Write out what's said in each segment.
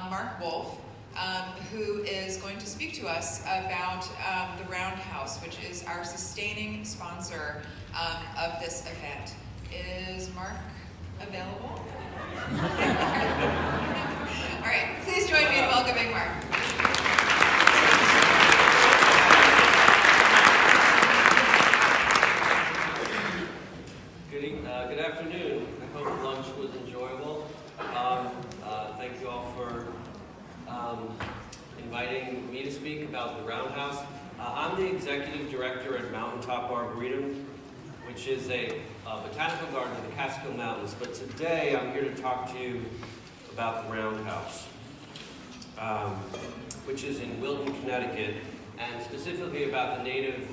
Marc Wolf, who is going to speak to us about the Roundhouse, which is our sustaining sponsor of this event. Is Marc available? All right, please join me in welcoming Marc. Good afternoon. I hope lunch was enjoyable. Thank you all for inviting me to speak about the Roundhouse. I'm the executive director at Mountain Top Arboretum, which is a botanical garden in the Catskill Mountains. But today I'm here to talk to you about the Roundhouse, which is in Wilton, Connecticut, and specifically about the native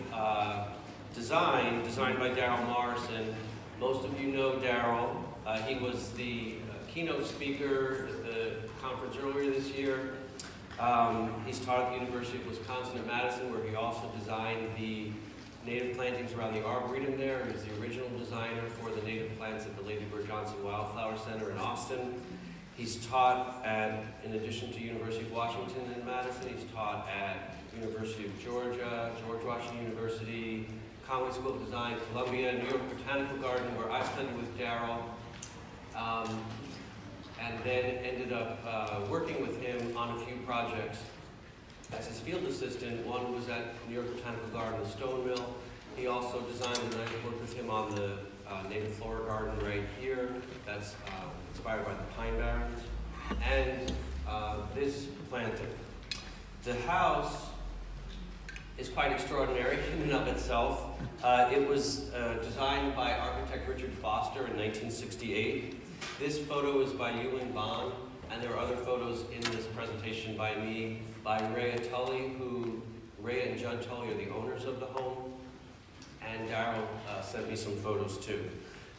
designed by Darrel Morrison. Most of you know Darrel. He was the keynote speaker at the conference earlier this year. He's taught at the University of Wisconsin at Madison, where he also designed the native plantings around the Arboretum there. He was the original designer for the native plants at the Lady Bird Johnson Wildflower Center in Austin. He's taught at, in addition to University of Washington in Madison, he's taught at University of Georgia, George Washington University, Conway School of Design, Columbia, New York Botanical Garden, where I studied with Darrel, and then ended up working with him on a few projects as his field assistant. One was at New York Botanical Garden, the Stone Mill. He also designed, and I worked with him on the native flora garden right here. That's inspired by the Pine Barrens. And this planting. The house is quite extraordinary in and of itself. It was designed by architect Richard Foster in 1968. This photo is by Yulin Bond, and there are other photos in this presentation by me, by Rhea Tully, Rhea and Judd Tully are the owners of the home, and Darrel sent me some photos too.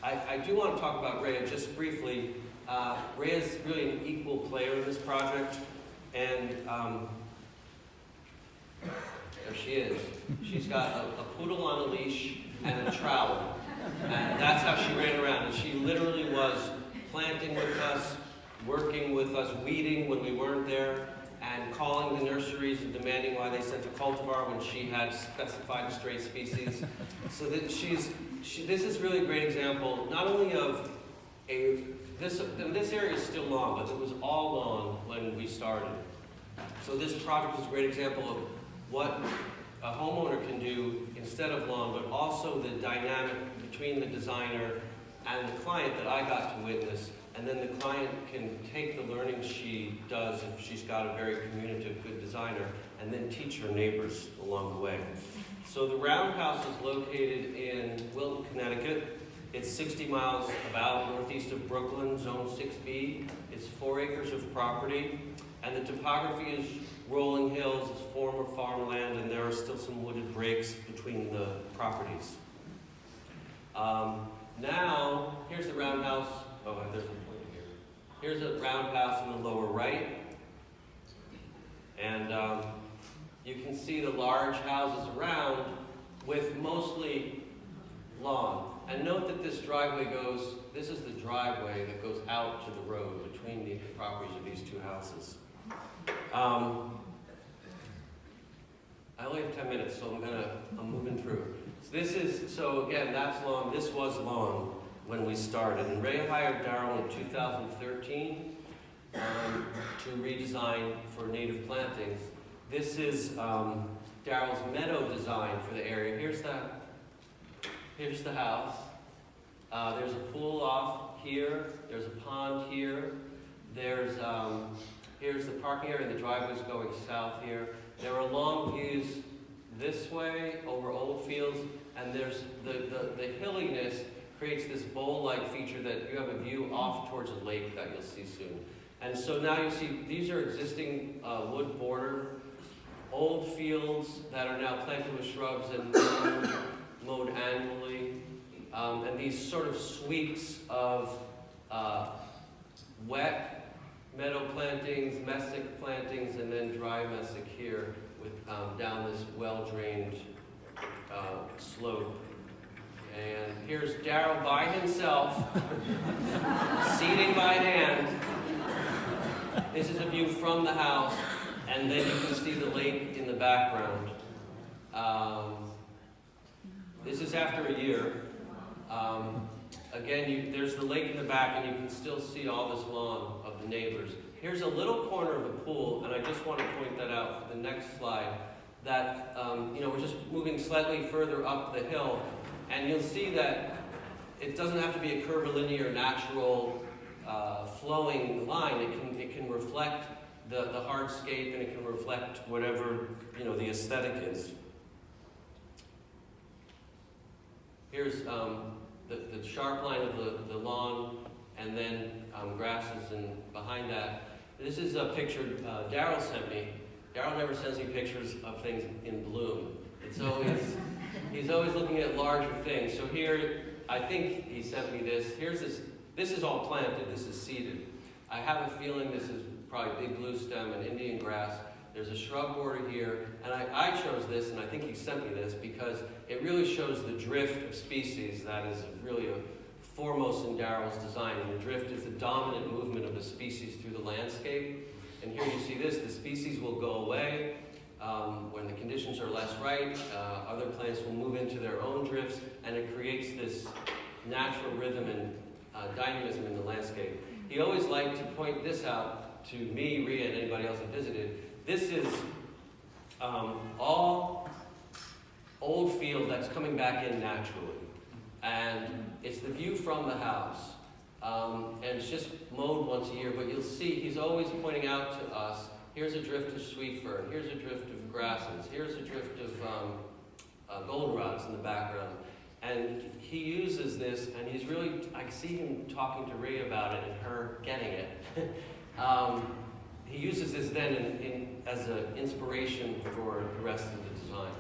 I do want to talk about Rhea just briefly. Rhea is really an equal player in this project, and there she is. She's got a poodle on a leash and a trowel. And that's how she ran around. And she literally was planting with us, working with us, weeding when we weren't there, and calling the nurseries and demanding why they sent a cultivar when she had specified stray species. So that this is really a great example, not only of this area is still lawn, but it was all lawn when we started. So this project is a great example of what a homeowner can do instead of lawn, but also the dynamic between the designer and the client that I got to witness. And then the client can take the learning she does if she's got a very communicative, good designer, and then teach her neighbors along the way. So the Roundhouse is located in Wilton, Connecticut. It's 60 miles about northeast of Brooklyn, Zone 6B. It's 4 acres of property, and the topography is rolling hills, it's former farmland, and there are still some wooded breaks between the properties. Now, here's the Roundhouse. Oh, there's a pointer here. Here's a Roundhouse in the lower right. And you can see the large houses around with mostly lawn. And note that this driveway this is the driveway that goes out to the road between the properties of these two houses. I only have 10 minutes, so I'm moving through. So again, that's lawn. This was lawn when we started. And Ray hired Darrel in 2013 to redesign for native plantings. This is Darrel's meadow design for the area. Here's the house. There's a pool off here. There's a pond here. Here's the parking area, and the driveway's going south here. There are long views this way over old fields, and there's the hilliness creates this bowl-like feature that you have a view off towards a lake that you'll see soon. And so now you see these are existing wood border, old fields that are now planted with shrubs and mowed annually, and these sort of sweeps of wet meadow plantings, mesic plantings, and then dry mesic here with down this well-drained slope. And here's Darrel by himself, seeding by hand. This is a view from the house, and then you can see the lake in the background. This is after a year. Again, there's the lake in the back, and you can still see all this lawn of the neighbors. Here's a little corner of the pool, and I just want to point that out for the next slide, that we're just moving slightly further up the hill, and you'll see that it doesn't have to be a curvilinear, natural, flowing line. It can reflect the hardscape, and it can reflect whatever the aesthetic is. Here's the sharp line of the lawn, and then grasses, and behind that. This is a picture Darrel sent me. Darrel never sends me pictures of things in bloom. It's always, he's always looking at larger things. So here, I think he sent me this. Here's this is all planted, this is seeded. I have a feeling this is probably big blue stem and Indian grass. There's a shrub border here, and I chose this, and I think he sent me this, because it really shows the drift of species that is really foremost in Darrel's design. And the drift is the dominant movement of a species through the landscape. And here you see this, the species will go away when the conditions are less right. Other plants will move into their own drifts, and it creates this natural rhythm and dynamism in the landscape. He always liked to point this out to me, Rhea, and anybody else that visited. This is all old field that's coming back in naturally. And it's the view from the house. And it's just mowed once a year, but you'll see he's always pointing out to us, here's a drift of sweet fern, here's a drift of grasses, here's a drift of goldenrods in the background. And he uses this, and he's really, I see him talking to Rhea about it and her getting it. He uses this then as an inspiration for the rest of the design.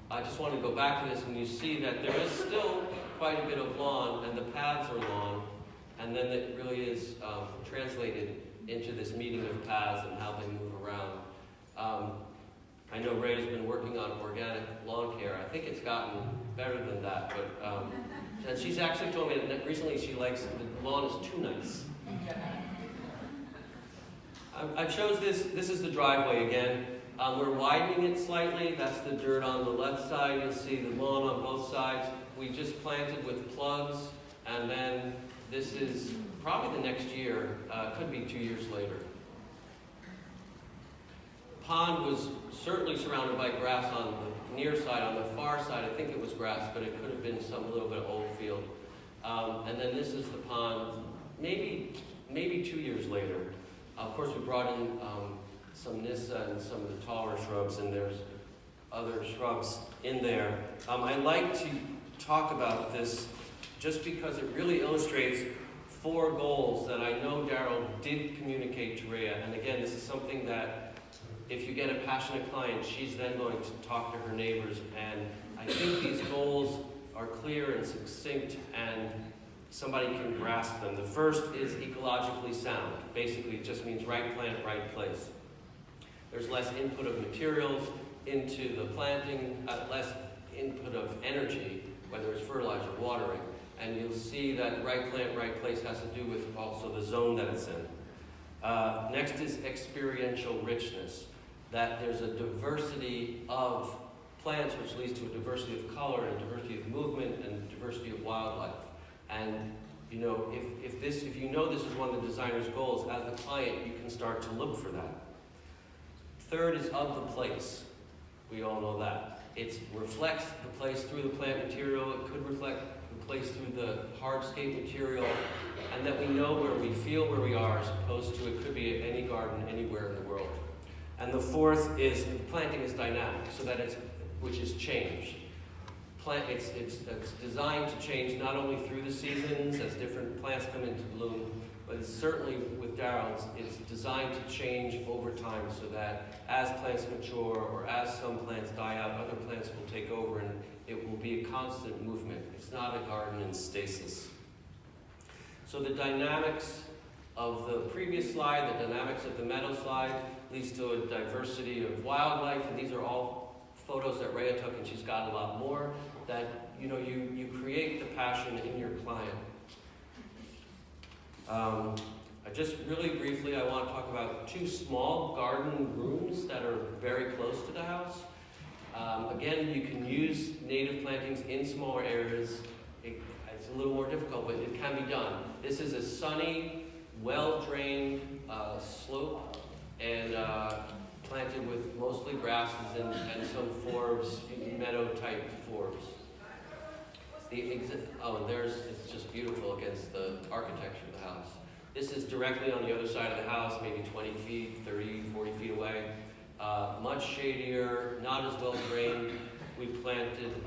I just want to go back to this, and you see that there is still quite a bit of lawn, and the paths are lawn, and then it really is translated into this meeting of paths and how they move around. I know Ray's been working on organic lawn care. I think it's gotten better than that, but and she's actually told me that recently she likes the lawn is too nice. I chose this. This is the driveway again. We're widening it slightly. That's the dirt on the left side. You'll see the lawn on both sides. We just planted with plugs, and then this is probably the next year. Could be 2 years later. Pond was certainly surrounded by grass on the near side. On the far side, I think it was grass, but it could have been some little bit of old field. And then this is the pond, maybe 2 years later. Of course, we brought in some nyssa and some of the taller shrubs, and there's other shrubs in there. I like to talk about this just because it really illustrates 4 goals that I know Darrel did communicate to Rhea. And again, this is something that if you get a passionate client, she's then going to talk to her neighbors. And I think these goals are clear and succinct, and somebody can grasp them. The first is ecologically sound. Basically, it just means right plant, right place. There's less input of materials into the planting, less input of energy, whether it's fertilizer, watering. And you'll see that right plant, right place has to do with also the zone that it's in. Next is experiential richness, that there's a diversity of plants, which leads to a diversity of color and diversity of movement and diversity of wildlife. And if you know this is one of the designer's goals, as a client, you can start to look for that. Third is of the place. We all know that. It reflects the place through the plant material. It could reflect the place through the hardscape material, and that we know where we feel where we are, as opposed to it could be at any garden anywhere in the world. And the fourth is planting is dynamic, so that which is change. It's designed to change not only through the seasons as different plants come into bloom, but it's certainly with Darrel's, it's designed to change over time, so that as plants mature or as some plants die out, other plants will take over, and it will be a constant movement. It's not a garden in stasis. So the dynamics of the previous slide, the dynamics of the meadow slide, leads to a diversity of wildlife, and these are all photos that Rhea took, and she's got a lot more, that you create the passion in your client. I Just really briefly, I want to talk about 2 small garden rooms that are very close to the house. Again, you can use native plantings in smaller areas. It's a little more difficult, but it can be done. This is a sunny, well-drained slope, and planted with mostly grasses and some forbs, meadow-type forbs. It's just beautiful against the architecture of the house. This is directly on the other side of the house, maybe 20 feet, 30, 40 feet away. Much shadier, not as well drained. We planted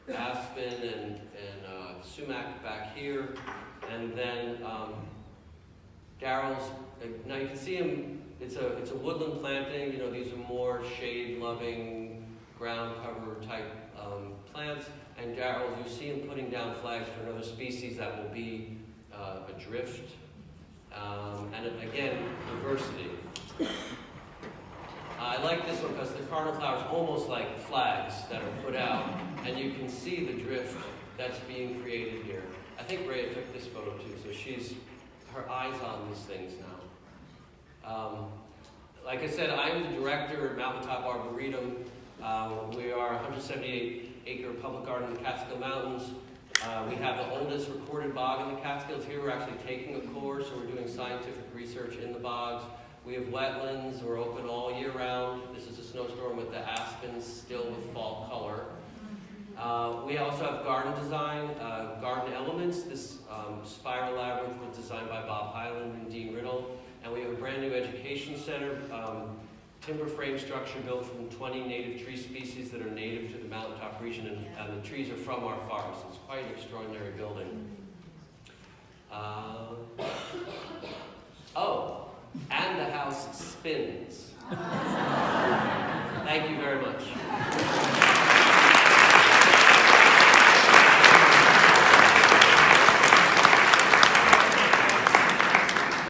aspen and sumac back here, and then Darrel's. Now you can see him. It's a woodland planting. You know, these are more shade-loving, ground cover type plants. And Darrel, you see him putting down flags for another species that will be a drift. And again, diversity. I like this one because the cardinal flower is almost like flags that are put out, and you can see the drift that's being created here. I think Rhea took this photo too, so her eye's on these things now. Like I said, I'm the director at Mountain Top Arboretum. We are a 178-acre public garden in the Catskill Mountains. We have the oldest recorded bog in the Catskills here. We're actually taking a course, so we're doing scientific research in the bogs. We have wetlands. We're open all year round. This is a snowstorm with the aspens still with fall color. We also have garden design, garden elements. This spiral labyrinth was designed by Bob Hyland and Dean Riddle. And we have a brand new education center, timber frame structure built from 20 native tree species that are native to the mountaintop region, and the trees are from our forest. It's quite an extraordinary building. And the house spins. Thank you very much.